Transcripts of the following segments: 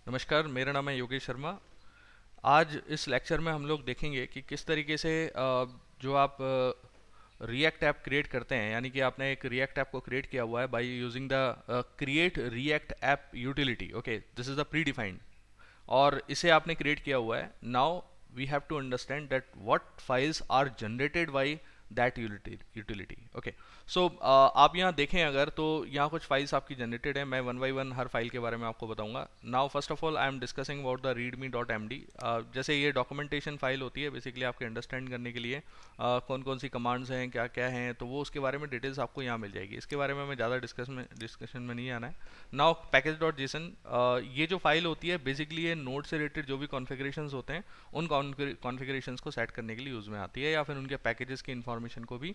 नमस्कार, मेरा नाम है योगेश शर्मा। आज इस लेक्चर में हम लोग देखेंगे कि किस तरीके से जो आप रिएक्ट ऐप क्रिएट करते हैं, यानी कि आपने एक रिएक्ट ऐप को क्रिएट किया हुआ है by using the create react app utility. Okay, this is the predefined और इसे आपने क्रिएट किया हुआ है। Now we have to understand that what files are generated by that utility. Okay, so आप यहाँ देखें अगर तो यहाँ कुछ फाइल्स आपकी जनरेटेड है। मैं वन बाई वन हर फाइल के बारे में आपको बताऊंगा। Now first of all I am discussing about the readme dot M D. जैसे ये डॉक्यूमेंटेशन फाइल होती है बेसिकली आपके अंडरस्टैंड करने के लिए कौन कौन सी कमांड्स हैं, क्या क्या हैं, तो वो उसके बारे में डिटेल्स आपको यहाँ मिल जाएगी। इसके बारे में मैं ज़्यादा डिस्कशन में नहीं आना है। नाउ पैकेज डॉट जेसन, ये जो फाइल होती है बेसिकली ये नोड से रिलेटेड जो भी कॉन्फ़िगरेशंस होते हैं उन कॉन्फ़िगरेशंस को सेट करने के लिए यूज़ में आती है, या फिर उनके पैकेजेस की इन्फॉर्मेशन को भी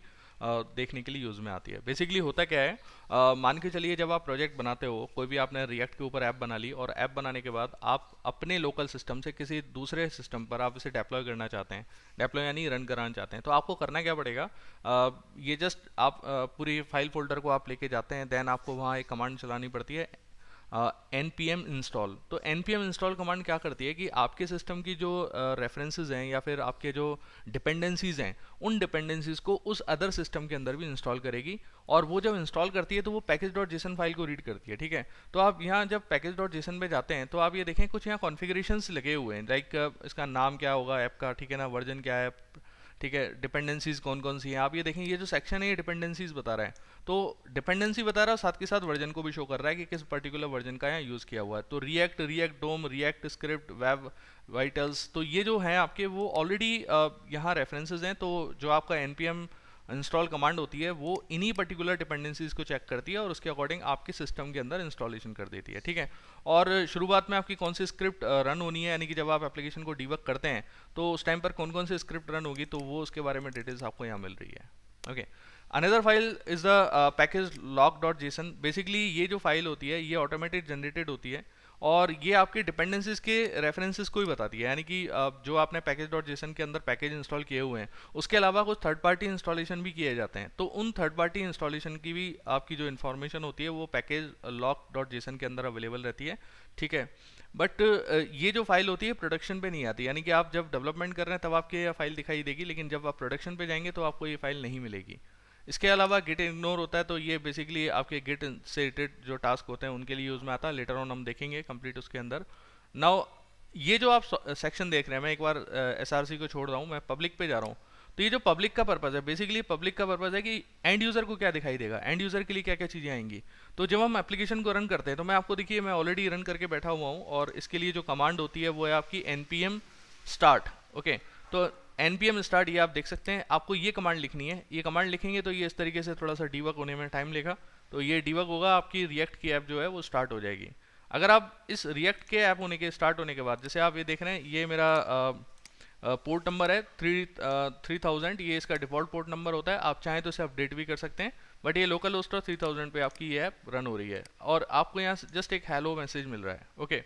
देखने के लिए यूज़ में आती है। बेसिकली होता क्या है, मान के चलिए जब आप प्रोजेक्ट बनाते हो, कोई भी आपने रिएक्ट के ऊपर ऐप बना ली और ऐप बनाने के बाद आप अपने लोकल सिस्टम से किसी दूसरे सिस्टम पर आप इसे डेप्लॉय करना चाहते हैं, डेप्लॉय यानी रन कराना चाहते हैं, तो आपको करना क्या पड़ेगा। ये जस्ट आप पूरी फाइल फोल्डर को आप लेके जाते हैं, देन आपको वहाँ एक कमांड चलानी पड़ती है npm इंस्टॉल। तो npm इंस्टॉल कमांड क्या करती है कि आपके सिस्टम की जो रेफरेंसेस हैं या फिर आपके जो डिपेंडेंसीज हैं, उन डिपेंडेंसीज को उस अदर सिस्टम के अंदर भी इंस्टॉल करेगी। और वो जब इंस्टॉल करती है तो वो पैकेज डॉट जेसन फाइल को रीड करती है। ठीक है, तो आप यहाँ जब पैकेज डॉट जेसन पे जाते हैं तो आप ये देखें कुछ यहाँ कॉन्फ़िगरेशंस लगे हुए हैं, लाइक इसका नाम क्या होगा ऐप का, ठीक है ना, वर्जन क्या है, ठीक है, डिपेंडेंसीज कौन कौन सी हैं। आप ये देखें ये जो सेक्शन है ये डिपेंडेंसीज बता रहा है, तो डिपेंडेंसी बता रहा है, साथ के साथ वर्जन को भी शो कर रहा है कि किस पर्टिकुलर वर्जन का यहाँ यूज़ किया हुआ है। तो रिएक्ट, रिएक्ट डोम, रिएक्ट स्क्रिप्ट, वेब वाइटल्स, तो ये जो हैं आपके वो ऑलरेडी यहाँ रेफरेंसेज हैं। तो जो आपका npm इंस्टॉल कमांड होती है वो इन्हीं पर्टिकुलर डिपेंडेंसीज को चेक करती है और उसके अकॉर्डिंग आपके सिस्टम के अंदर इंस्टॉलेशन कर देती है। ठीक है, और शुरुआत में आपकी कौन सी स्क्रिप्ट रन होनी है, यानी कि जब आप एप्लीकेशन को डिबग करते हैं तो उस टाइम पर कौन कौन सी स्क्रिप्ट रन होगी, तो वो उसके बारे में डिटेल्स आपको यहाँ मिल रही है। Okay, another file is the package log dot JSON. Basically ये जो फाइल होती है ये ऑटोमेटिक जनरेटेड होती है और ये आपके डिपेंडेंसीज के रेफरेंसेस को ही बताती है, यानी कि जो आपने पैकेज डॉट जेसन के अंदर पैकेज इंस्टॉल किए हुए हैं उसके अलावा कुछ थर्ड पार्टी इंस्टॉलेशन भी किए जाते हैं, तो उन थर्ड पार्टी इंस्टॉलेशन की भी आपकी जो इन्फॉर्मेशन होती है वो पैकेज लॉग डॉट जेसन के अंदर अवेलेबल रहती है। ठीक है, बट ये जो फाइल होती है प्रोडक्शन पे नहीं आती, यानी कि आप जब डेवलपमेंट कर रहे हैं तब आपके ये फाइल दिखाई देगी, लेकिन जब आप प्रोडक्शन पे जाएंगे तो आपको ये फाइल नहीं मिलेगी। इसके अलावा गिट इग्नोर होता है, तो ये बेसिकली आपके गिट से रिलेटेड जो टास्क होते हैं उनके लिए यूज़ में आता है। लेटर ऑन हम देखेंगे कंप्लीट उसके अंदर। नाउ ये जो आप सेक्शन देख रहे हैं, मैं एक बार एसआरसी को छोड़ रहा हूँ, मैं पब्लिक पे जा रहा हूँ। तो ये जो पब्लिक का पर्पज़ है, बेसिकली पब्लिक का पर्पज़ है कि एंड यूज़र को क्या दिखाई देगा, एंड यूज़र के लिए क्या क्या चीज़ें आएंगी। तो जब हम एप्लीकेशन को रन करते हैं तो मैं आपको देखिए मैं ऑलरेडी रन करके बैठा हुआ हूँ और इसके लिए जो कमांड होती है वो है आपकी npm स्टार्ट। ओके, तो npm स्टार्ट ये आप देख सकते हैं, आपको ये कमांड लिखनी है। ये कमांड लिखेंगे तो ये इस तरीके से थोड़ा सा डिबग होने में टाइम लेगा, तो ये डिबग होगा, आपकी रिएक्ट की ऐप जो है वो स्टार्ट हो जाएगी। अगर आप इस रिएक्ट के ऐप होने के स्टार्ट होने के बाद, जैसे आप ये देख रहे हैं ये मेरा पोर्ट नंबर है 3000, ये इसका डिफ़ॉल्ट पोर्ट नंबर होता है। आप चाहें तो इसे अपडेट भी कर सकते हैं, बट ये लोकल होस्ट 3000 पे आपकी ये ऐप रन हो रही है और आपको यहाँ जस्ट एक हेलो मैसेज मिल रहा है। ओके,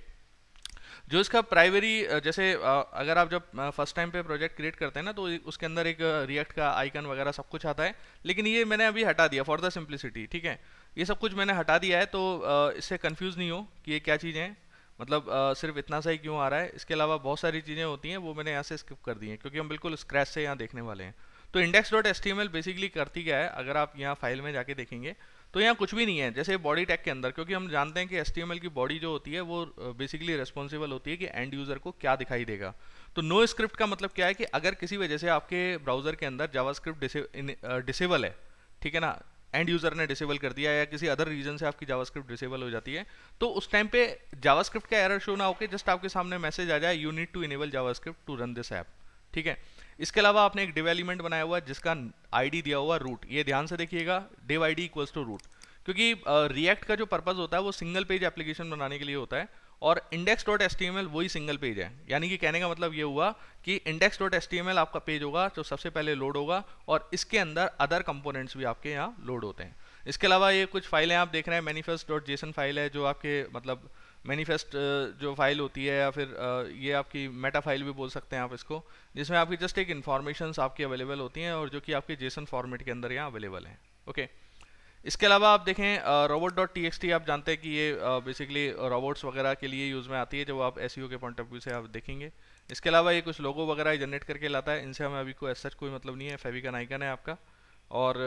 जो इसका प्राइमरी, जैसे अगर आप जब फर्स्ट टाइम पे प्रोजेक्ट क्रिएट करते हैं ना तो उसके अंदर एक रिएक्ट का आइकन वगैरह सब कुछ आता है, लेकिन ये मैंने अभी हटा दिया फॉर द सिंप्लिसिटी। ठीक है, ये सब कुछ मैंने हटा दिया है, तो इससे कंफ्यूज नहीं हो कि ये क्या चीज़ें हैं, मतलब सिर्फ इतना सा ही क्यों आ रहा है। इसके अलावा बहुत सारी चीज़ें होती हैं वो मैंने यहाँ से स्किप कर दी हैं क्योंकि हम बिल्कुल स्क्रैच से यहाँ देखने वाले हैं। तो index dot H T M L basically करती क्या है, अगर आप यहाँ फाइल में जाके देखेंगे तो यहाँ कुछ भी नहीं है। जैसे बॉडी टैग के अंदर, क्योंकि हम जानते हैं कि HTML की बॉडी जो होती है वो बेसिकली रिस्पॉन्सिबल होती है कि एंड यूज़र को क्या दिखाई देगा। तो नो स्क्रिप्ट का मतलब क्या है कि अगर किसी वजह से आपके ब्राउज़र के अंदर जावास्क्रिप्ट डिसेबल है, ठीक है ना, एंड यूज़र ने डिसेबल कर दिया या किसी अदर रीजन से आपकी जावास्क्रिप्ट डिसेबल हो जाती है, तो उस टाइम पे जावास्क्रिप्ट का एरर शो ना होकर जस्ट आपके सामने मैसेज आ जाए, you need to enable JavaScript to run this app. ठीक है, इसके अलावा आपने एक डिव एलिमेंट बनाया हुआ है जिसका आईडी दिया हुआ रूट, ये ध्यान से देखिएगा, div ID equals to root, क्योंकि रिएक्ट का जो पर्पस होता है वो सिंगल पेज एप्लीकेशन बनाने के लिए होता है और index dot H T M L वही सिंगल पेज है। यानी कि कहने का मतलब ये हुआ कि index dot H T M L आपका पेज होगा जो सबसे पहले लोड होगा और इसके अंदर अदर कंपोनेंट्स भी आपके यहाँ लोड होते हैं। इसके अलावा ये कुछ फाइलें आप देख रहे हैं, मैनिफेस्ट डॉट जेसन फाइल है जो आपके मतलब मैनिफेस्ट जो फाइल होती है, या फिर ये आपकी मेटा फाइल भी बोल सकते हैं आप इसको, जिसमें आपकी जस्ट एक इन्फॉर्मेशन आपकी अवेलेबल होती हैं और जो कि आपके जेसन फॉर्मेट के अंदर यहाँ अवेलेबल हैं। ओके, इसके अलावा आप देखें robot dot T x T, आप जानते हैं कि ये बेसिकली रोबोट्स वगैरह के लिए यूज़ में आती है, जब आप एसईओ के पॉइंट ऑफ व्यू से आप देखेंगे। इसके अलावा ये कुछ लोगो वगैरह जनरेट करके लाता है, इनसे हमें अभी कोई ऐसा कोई मतलब नहीं है, फेविकन आइकन है आपका। और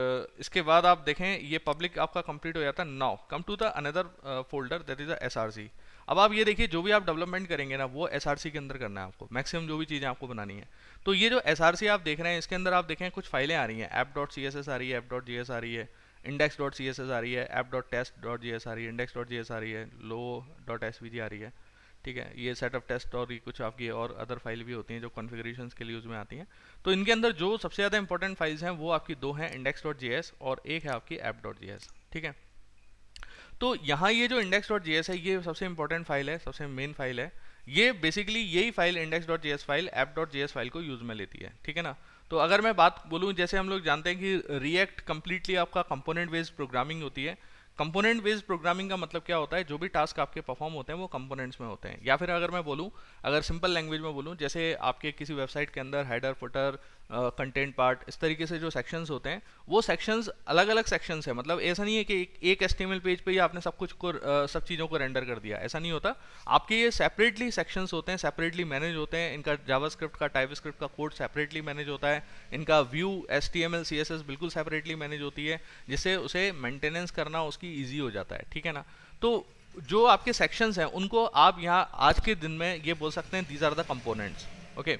इसके बाद आप देखें ये पब्लिक आपका कंप्लीट हो जाता है। Now come to the another folder that is SRC. अब आप ये देखिए जो भी आप डेवलपमेंट करेंगे ना वो एसआरसी के अंदर करना है आपको, मैक्सिमम जो भी चीज़ें आपको बनानी है। तो ये जो एसआरसी आप देख रहे हैं इसके अंदर आप देखें कुछ फाइलें आ रही हैं, app dot C S S आ रही है, ऐप डॉट जी एस आ रही है, index dot C S S आ रही है, app dot test dot J S आ रही है, इंडेक्स डॉट जी एस आ रही है, logo dot S V G आ रही है। ठीक है, ये सेट ऑफ टेस्ट और ये कुछ आपकी और अदर फाइल भी होती हैं जो कॉन्फ़िगरेशंस के लिए यूज़ में आती हैं। तो इनके अंदर जो सबसे ज़्यादा इंपॉर्टेंट फाइल्स हैं वो आपकी दो हैं, इंडेक्स डॉट जी एस और एक है आपकी ऐप डॉट जी एस। ठीक है, तो यहाँ ये जो इंडेक्स डॉट जी एस है ये सबसे इंपॉर्टेंट फाइल है, सबसे मेन फाइल है। ये बेसिकली यही file index dot J S file app dot J S file को यूज़ में लेती है। ठीक है ना। तो अगर मैं बात बोलूँ, जैसे हम लोग जानते हैं कि रिएक्ट कंप्लीटली आपका कंपोनेंट बेस्ड प्रोग्रामिंग होती है। कंपोनेंट बेस्ड प्रोग्रामिंग का मतलब क्या होता है, जो भी टास्क आपके परफॉर्म होते हैं वो कंपोनेंट्स में होते हैं। या फिर अगर मैं बोलूँ, अगर सिंपल लैंग्वेज में बोलूँ, जैसे आपके किसी वेबसाइट के अंदर हेडर फुटर कंटेंट पार्ट इस तरीके से जो सेक्शंस होते हैं वो सेक्शंस अलग अलग सेक्शंस है। मतलब ऐसा नहीं है कि एक HTML पेज पे ही आपने सब कुछ को सब चीज़ों को रेंडर कर दिया, ऐसा नहीं होता। आपके ये सेपरेटली सेक्शंस होते हैं, सेपरेटली मैनेज होते हैं। इनका जावास्क्रिप्ट का टाइपस्क्रिप्ट का कोड सेपरेटली मैनेज होता है, इनका व्यू HTML CSS बिल्कुल सेपरेटली मैनेज होती है, जिससे उसे मेंटेनेंस करना उसकी ईजी हो जाता है। ठीक है ना। तो जो आपके सेक्शंस हैं उनको आप यहाँ आज के दिन में ये बोल सकते हैं these are the components. Okay,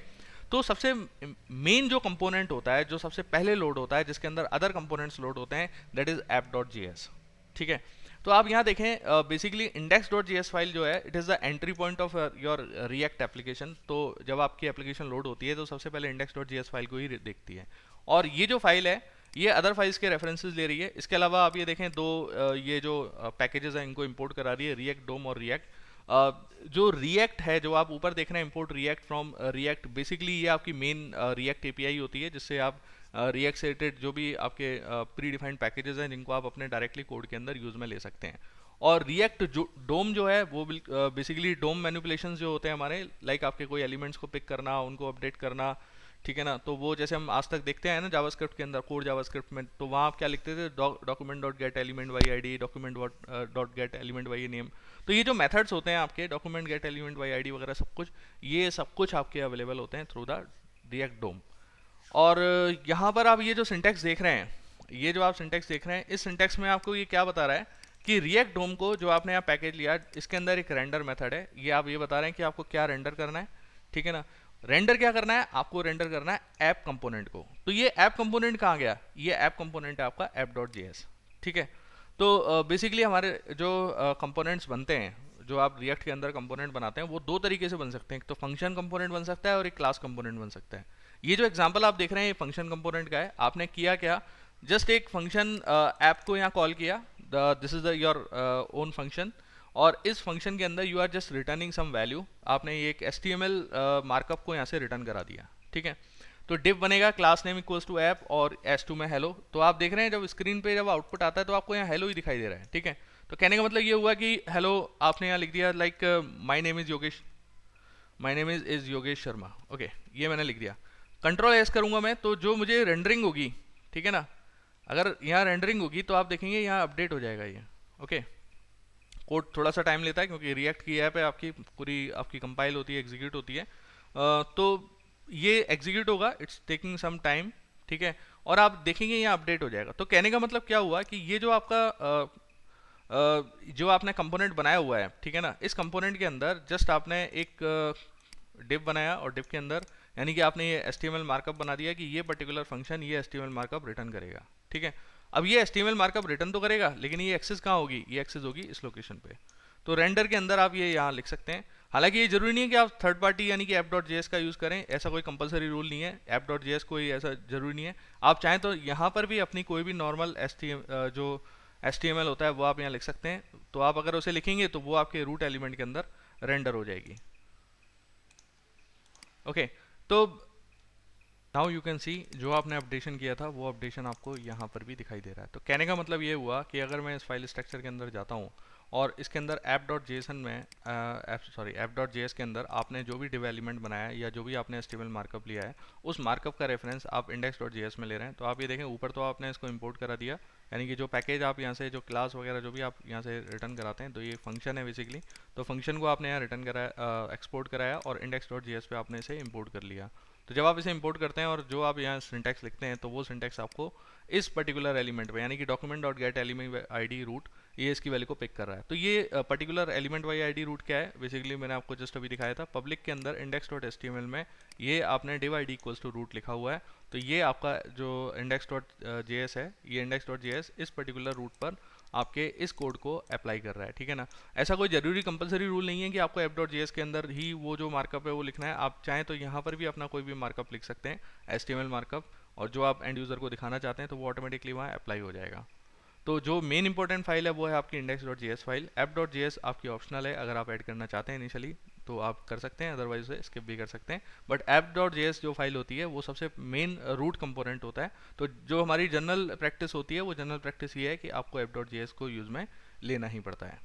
तो सबसे मेन जो कंपोनेंट होता है, जो सबसे पहले लोड होता है, जिसके अंदर अदर कंपोनेंट्स लोड होते हैं, that is app dot J S. ठीक है, तो आप यहाँ देखें basically index dot J S file जो है it is the entry point of your react application. तो जब आपकी एप्लीकेशन लोड होती है तो सबसे पहले index dot J S file को ही देखती है। और ये जो फाइल है ये अदर फाइल्स के रेफरेंसेस ले रही है। इसके अलावा आप ये देखें दो ये जो पैकेजेस हैं इनको इंपोर्ट करा रही है, रिएक्ट डोम और रिएक्ट। जो रिएक्ट है, जो आप ऊपर देख रहे हैं import react from react, basically ये आपकी मेन रिएक्ट एपीआई होती है, जिससे आप रिएक्ट से रिलेटेड जो भी आपके प्री डिफाइंड पैकेजेस हैं जिनको आप अपने डायरेक्टली कोड के अंदर यूज में ले सकते हैं। और रिएक्ट जो डोम जो है वो बेसिकली डोम मैनिपुलेशन जो होते हैं हमारे, लाइक आपके कोई एलिमेंट्स को पिक करना, उनको अपडेट करना। ठीक है ना, तो वो जैसे हम आज तक देखते हैं ना जावास्क्रिप्ट के अंदर, कोड जावास्क्रिप्ट में, तो वहाँ आप क्या लिखते थे, document dot get element by I D, document dot get element by name. तो ये जो मेथड्स होते हैं आपके document get element by I D वगैरह सब कुछ, ये सब कुछ आपके अवेलेबल होते हैं थ्रू द रिएक्ट डोम। और यहाँ पर आप ये जो सिंटेक्स देख रहे हैं, ये जो आप सिंटेक्स देख रहे हैं, इस सिंटेक्स में आपको ये क्या बता रहा है कि रिएक्ट डोम को जो आपने यहाँ पैकेज लिया इसके अंदर एक रेंडर मेथड है। ये आप ये बता रहे हैं कि आपको क्या रेंडर करना है। ठीक है ना, रेंडर क्या करना है, आपको रेंडर करना है ऐप कंपोनेंट को। तो ये ऐप कंपोनेंट कहाँ गया, ये ऐप कंपोनेंट है आपका ऐप डॉट जी एस। ठीक है, तो बेसिकली हमारे जो कंपोनेंट्स बनते हैं, जो आप रिएक्ट के अंदर कंपोनेंट बनाते हैं, वो दो तरीके से बन सकते हैं। एक तो फंक्शन कंपोनेंट बन सकता है और एक क्लास कंपोनेंट बन सकता है। ये जो एग्जांपल आप देख रहे हैं ये फंक्शन कंपोनेंट का है। आपने किया क्या, जस्ट एक फंक्शन ऐप को यहाँ कॉल किया, this is the your own function, और इस फंक्शन के अंदर you are just returning some value. आपने ये एक HTML मार्कअप को यहाँ से रिटर्न करा दिया। ठीक है, तो डिव बनेगा class name equals to app और S2 में हेलो। तो आप देख रहे हैं जब स्क्रीन पे जब आउटपुट आता है तो आपको यहाँ हेलो ही दिखाई दे रहा है। ठीक है, तो कहने का मतलब ये हुआ कि हेलो आपने यहाँ लिख दिया, like my name is Yogesh, my name is Yogesh Sharma. Okay, ये मैंने लिख दिया। कंट्रोल एस करूँगा मैं तो जो मुझे रेंडरिंग होगी, ठीक है ना, अगर यहाँ रेंडरिंग होगी तो आप देखेंगे यहाँ अपडेट हो जाएगा ये। ओके, कोड थोड़ा सा टाइम लेता है क्योंकि रिएक्ट की ऐप है आपकी, पूरी आपकी कंपाइल होती है, एग्जीक्यूट होती है। तो ये एग्जीक्यूट होगा, इट्स टेकिंग सम टाइम। ठीक है, और आप देखेंगे यहाँ अपडेट हो जाएगा। तो कहने का मतलब क्या हुआ कि ये जो आपका जो आपने कंपोनेंट बनाया हुआ है, ठीक है ना, इस कंपोनेंट के अंदर जस्ट आपने एक डिव बनाया और डिव के अंदर यानी कि आपने ये HTML मार्कअप बना दिया कि ये पर्टिकुलर फंक्शन ये HTML मार्कअप रिटर्न करेगा। ठीक है, अब ये HTML मार्कअप रिटर्न तो करेगा लेकिन ये एक्सेस कहाँ होगी, ये एक्सेस होगी इस लोकेशन पे। तो रेंडर के अंदर आप ये यहाँ लिख सकते हैं। हालांकि ये जरूरी नहीं है कि आप थर्ड पार्टी यानी कि app.js का यूज़ करें, ऐसा कोई कंपलसरी रूल नहीं है। app.js कोई ऐसा जरूरी नहीं है। आप चाहें तो यहाँ पर भी अपनी कोई भी नॉर्मल जो HTML होता है वो आप यहाँ लिख सकते हैं। तो आप अगर उसे लिखेंगे तो वो आपके रूट एलिमेंट के अंदर रेंडर हो जाएगी। ओके, तो नाउ यू कैन सी जो आपने अपडेशन किया था वो अपडेशन आपको यहाँ पर भी दिखाई दे रहा है। तो कहने का मतलब ये हुआ कि अगर मैं इस फाइल स्ट्रक्चर के अंदर जाता हूँ और इसके अंदर app.json में app.js के अंदर आपने जो भी डिवेलपमेंट बनाया है या जो भी आपने HTML मार्कअप लिया है, उस मार्कअप का रेफरेंस आप index.js में ले रहे हैं। तो आप ये देखें ऊपर तो आपने इसको इंपोर्ट करा दिया यानी कि जो पैकेज आप यहाँ से जो क्लास वगैरह जो भी आप यहाँ से रिटर्न कराते हैं, तो ये फंक्शन है बेसिकली। तो फंक्शन को आपने यहाँ रिटर्न कराया, एक्सपोर्ट कराया और index.js पे आपने इसे इंपोर्ट कर लिया। तो जब आप इसे इंपोर्ट करते हैं और जो आप यहाँ सिंटैक्स लिखते हैं, तो वो सिंटैक्स आपको इस पर्टिकुलर एलिमेंट पे, यानी कि document dot get element ID root, ये इसकी वैल्यू को पिक कर रहा है। तो ये particular element by ID root क्या है, बेसिकली मैंने आपको जस्ट अभी दिखाया था। पब्लिक के अंदर index.html में ये आपने div id equals to root लिखा हुआ है। तो ये आपका जो index.js है, ये index.js इस पर्टिकुलर रूट पर आपके इस कोड को अप्लाई कर रहा है, ठीक है ना। ऐसा कोई जरूरी कंपलसरी रूल नहीं है कि आपको app.js के अंदर ही वो जो मार्कअप है वो लिखना है। आप चाहें तो यहाँ पर भी अपना कोई भी मार्कअप लिख सकते हैं, HTML मार्कअप, और जो आप एंड यूज़र को दिखाना चाहते हैं तो वो ऑटोमेटिकली वहाँ अप्लाई हो जाएगा। तो जो मेन इंपॉर्टेंट फाइल है वो है आपकी index.js फाइल। app.js आपकी ऑप्शनल है, अगर आप ऐड करना चाहते हैं इनिशियली तो आप कर सकते हैं, अदरवाइज उसे स्किप भी कर सकते हैं। बट app.js जो फाइल होती है वो सबसे मेन रूट कंपोनेंट होता है। तो जो हमारी जनरल प्रैक्टिस होती है वो जनरल प्रैक्टिस ये है कि आपको app.js को यूज़ में लेना ही पड़ता है।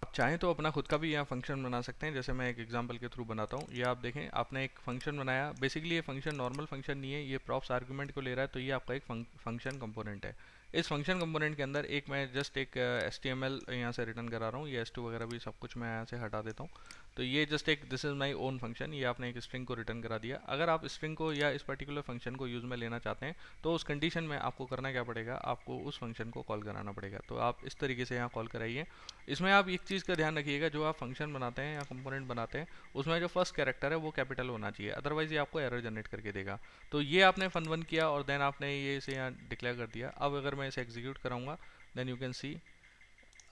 आप चाहें तो अपना खुद का भी यहाँ फंक्शन बना सकते हैं, जैसे मैं एक एग्जांपल के थ्रू बनाता हूँ। ये आप देखें, आपने एक फंक्शन बनाया। बेसिकली ये फंक्शन नॉर्मल फंक्शन नहीं है, ये प्रॉप्स आर्गुमेंट को ले रहा है, तो ये आपका एक फंक्शन कंपोनेंट है। इस फंक्शन कंपोनेंट के अंदर एक मैं जस्ट एक HTML यहाँ से रिटर्न करा रहा हूँ। ये S2 वगैरह भी सब कुछ मैं यहाँ से हटा देता हूँ। तो ये जस्ट एक this is my own function, ये आपने एक स्ट्रिंग को रिटर्न करा दिया। अगर आप स्ट्रिंग को या इस पर्टिकुलर फंक्शन को यूज़ में लेना चाहते हैं तो उस कंडीशन में आपको करना क्या पड़ेगा, आपको उस फंक्शन को कॉल कराना पड़ेगा। तो आप इस तरीके से यहाँ कॉल कराइए। इसमें आप एक चीज़ का ध्यान रखिएगा, जो आप फंक्शन बनाते हैं या कंपोनेंट बनाते हैं उसमें जो फर्स्ट कैरेक्टर है वो कैपिटल होना चाहिए, अदरवाइज ये आपको एरर जनरेट करके देगा। तो ये आपने fun1 किया और देन आपने ये इसे यहाँ डिक्लेयर कर दिया। अब अगर मैं इसे एग्जीक्यूट कराऊंगा देन यू कैन सी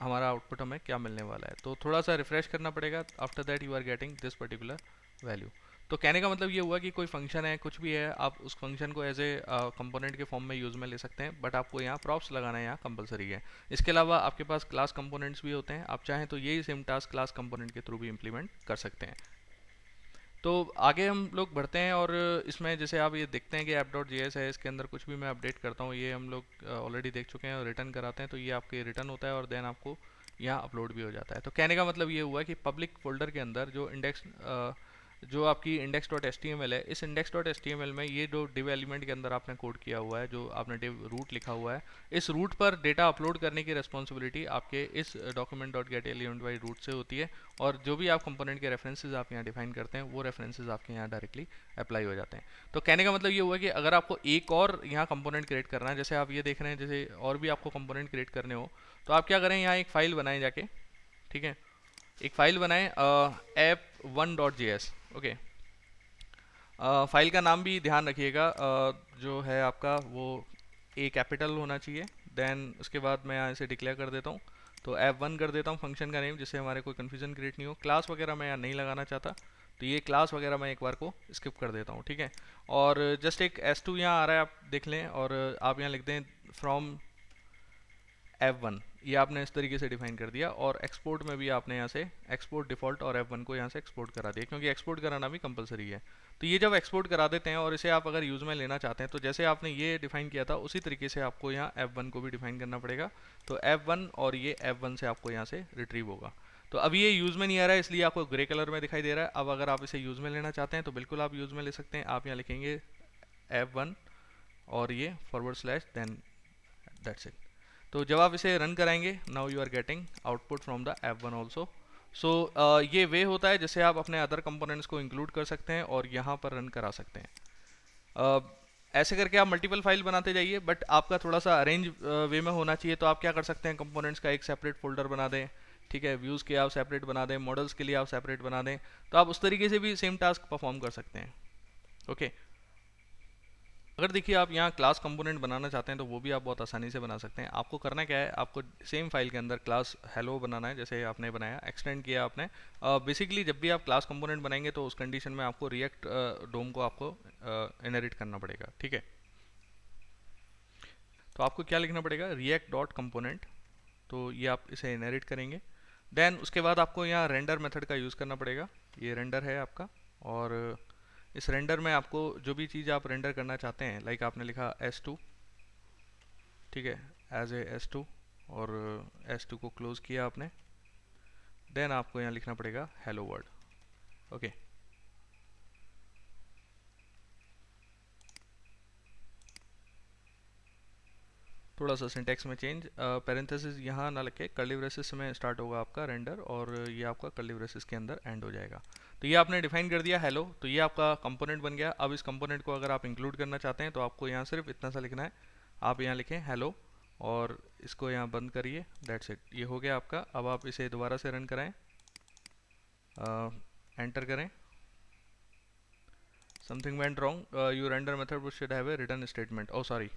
हमारा आउटपुट हमें क्या मिलने वाला है। तो थोड़ा सा रिफ्रेश करना पड़ेगा, after that you are getting this particular value. तो कहने का मतलब ये हुआ कि कोई फंक्शन है, कुछ भी है, आप उस फंक्शन को एज ए कंपोनेंट के फॉर्म में यूज़ में ले सकते हैं, बट आपको यहाँ प्रॉप्स लगाना यहाँ कंपलसरी है। इसके अलावा आपके पास क्लास कंपोनेंट्स भी होते हैं, आप चाहें तो यही सेम टास्क क्लास कंपोनेंट के थ्रू भी इंप्लीमेंट कर सकते हैं। तो आगे हम लोग बढ़ते हैं और इसमें जैसे आप ये देखते हैं कि app.js है, इसके अंदर कुछ भी मैं अपडेट करता हूँ, ये हम लोग ऑलरेडी देख चुके हैं, और रिटर्न कराते हैं तो ये आपके रिटर्न होता है और देन आपको यहाँ अपलोड भी हो जाता है। तो कहने का मतलब ये हुआ कि पब्लिक फोल्डर के अंदर जो इंडेक्स जो आपकी index.html है, इस index.html में ये जो div एलिमेंट के अंदर आपने कोड किया हुआ है, जो आपने div रूट लिखा हुआ है, इस रूट पर डेटा अपलोड करने की रिस्पॉन्सिबिलिटी आपके इस document.getElementBy रूट से होती है। और जो भी आप कंपोनेंट के रेफरेंसेस आप यहाँ डिफाइन करते हैं वो रेफरेंसेस आपके यहाँ डायरेक्टली अप्लाई हो जाते हैं। तो कहने का मतलब ये हुआ कि अगर आपको एक और यहाँ कंपोनेंट क्रिएट करना है, जैसे आप ये देख रहे हैं, जैसे और भी आपको कंपोनेंट क्रिएट करने हो, तो आप क्या करें, यहाँ एक फाइल बनाएं जाके, ठीक है, एक फाइल बनाएं app1.js। ओके, फाइल का नाम भी ध्यान रखिएगा, जो है आपका वो ए कैपिटल होना चाहिए। देन उसके बाद मैं यहाँ इसे डिक्लेयर कर देता हूँ, तो app1 कर देता हूँ फंक्शन का नेम, जिससे हमारे कोई कन्फ्यूजन क्रिएट नहीं हो। क्लास वगैरह मैं यहाँ नहीं लगाना चाहता, तो ये क्लास वगैरह मैं एक बार को स्किप कर देता हूँ, ठीक है। और जस्ट एक S2 यहाँ आ रहा है, आप देख लें, और आप यहाँ लिख दें फ्रॉम F1, ये आपने इस तरीके से डिफाइन कर दिया। और एक्सपोर्ट में भी आपने यहाँ से एक्सपोर्ट डिफ़ॉल्ट और F1 को यहाँ से एक्सपोर्ट करा दिया, क्योंकि एक्सपोर्ट कराना भी कंपलसरी है। तो ये जब एक्सपोर्ट करा देते हैं और इसे आप अगर यूज़ में लेना चाहते हैं, तो जैसे आपने ये डिफाइन किया था उसी तरीके से आपको यहाँ F1 को भी डिफाइन करना पड़ेगा। तो F1 और ये F1 से आपको यहाँ से रिट्रीव होगा। तो अभी ये यूज़ में नहीं आ रहा है, इसलिए आपको ग्रे कलर में दिखाई दे रहा है। अब अगर आप इसे यूज़ में लेना चाहते हैं तो बिल्कुल आप यूज़ में ले सकते हैं। आप यहाँ लिखेंगे F1 और ये / देन दैट्स इट। तो जब आप इसे रन कराएंगे, now you are getting output from the F1 also. So ये वे होता है जैसे आप अपने अदर कंपोनेंट्स को इंक्लूड कर सकते हैं और यहाँ पर रन करा सकते हैं। ऐसे करके आप मल्टीपल फाइल बनाते जाइए, बट आपका थोड़ा सा अरेंज वे में होना चाहिए। तो आप क्या कर सकते हैं, कंपोनेंट्स का एक सेपरेट फोल्डर बना दें, ठीक है, व्यूज़ के आप सेपरेट बना दें, मॉडल्स के लिए आप सेपरेट बना दें। तो आप उस तरीके से भी सेम टास्क परफॉर्म कर सकते हैं। ओके, अगर देखिए आप यहाँ क्लास कंपोनेंट बनाना चाहते हैं तो वो भी आप बहुत आसानी से बना सकते हैं। आपको करना क्या है, आपको सेम फाइल के अंदर क्लास हेलो बनाना है, जैसे आपने बनाया, एक्सटेंड किया आपने। बेसिकली जब भी आप क्लास कंपोनेंट बनाएंगे तो उस कंडीशन में आपको रिएक्ट डोम को आपको इनहेरिट करना पड़ेगा, ठीक है। तो आपको क्या लिखना पड़ेगा, रिएक्ट डॉट कंपोनेंट, तो ये आप इसे इनहेरिट करेंगे। देन उसके बाद आपको यहाँ रेंडर मेथड का यूज़ करना पड़ेगा, ये रेंडर है आपका। और इस रेंडर में आपको जो भी चीज़ आप रेंडर करना चाहते हैं, लाइक आपने लिखा S2, ठीक है, एज ए S2, और S2 को क्लोज किया आपने। देन आपको यहाँ लिखना पड़ेगा हेलो वर्ल्ड। ओके, थोड़ा सा सिंटेक्स में चेंज, पैरेंथेसिस यहाँ ना लिखे, कर्ली ब्रेसेस में स्टार्ट होगा आपका रेंडर और ये आपका कर्ली ब्रेसेस के अंदर एंड हो जाएगा। तो ये आपने डिफाइन कर दिया हेलो, तो ये आपका कंपोनेंट बन गया। अब इस कंपोनेंट को अगर आप इंक्लूड करना चाहते हैं तो आपको यहाँ सिर्फ इतना सा लिखना है, आप यहाँ लिखें हेलो और इसको यहाँ बंद करिए, दैट्स इट, ये हो गया आपका। अब आप इसे दोबारा से रन कराएं, एंटर करें, something went wrong, your render method should have a return statement, oh sorry.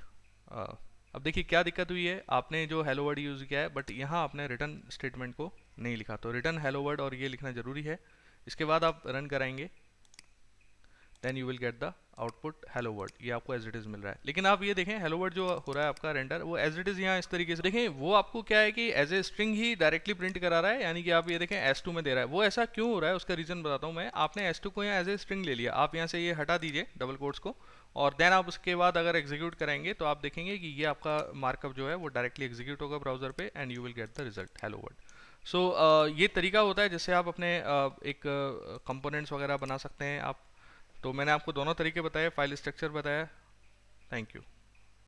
अब देखिए क्या दिक्कत हुई है, आपने जो हेलो वर्ड यूज़ किया है बट यहाँ आपने रिटर्न स्टेटमेंट को नहीं लिखा, तो रिटर्न हेलो वर्ड और ये लिखना ज़रूरी है। इसके बाद आप रन कराएंगे, then you will get the output hello world, ये आपको एज इट इज़ मिल रहा है। लेकिन आप ये देखें हेलो वर्ड जो हो रहा है आपका रेंडर, वो एज इट इज़ यहाँ इस तरीके से देखें, वो आपको क्या है कि एज ए स्ट्रिंग ही डायरेक्टली प्रिंट करा रहा है, यानी कि आप ये देखें S2 में दे रहा है। वो ऐसा क्यों हो रहा है उसका रीज़न बताता हूँ मैं। आपने S2 को यहाँ एज ए स्ट्रिंग ले लिया, आप यहाँ से ये हटा दीजिए डबल कोट्स को, और देन आप उसके बाद अगर एग्जीक्यूट करेंगे तो आप देखेंगे कि ये आपका मार्कअप जो है वो डायरेक्टली एग्जीक्यूट होगा ब्राउजर पे and you will get the result hello world. So ये तरीका होता है जिससे आप अपने एक कंपोनेंट्स वगैरह बना सकते हैं आप। तो मैंने आपको दोनों तरीके बताए, फाइल स्ट्रक्चर बताया। Thank you.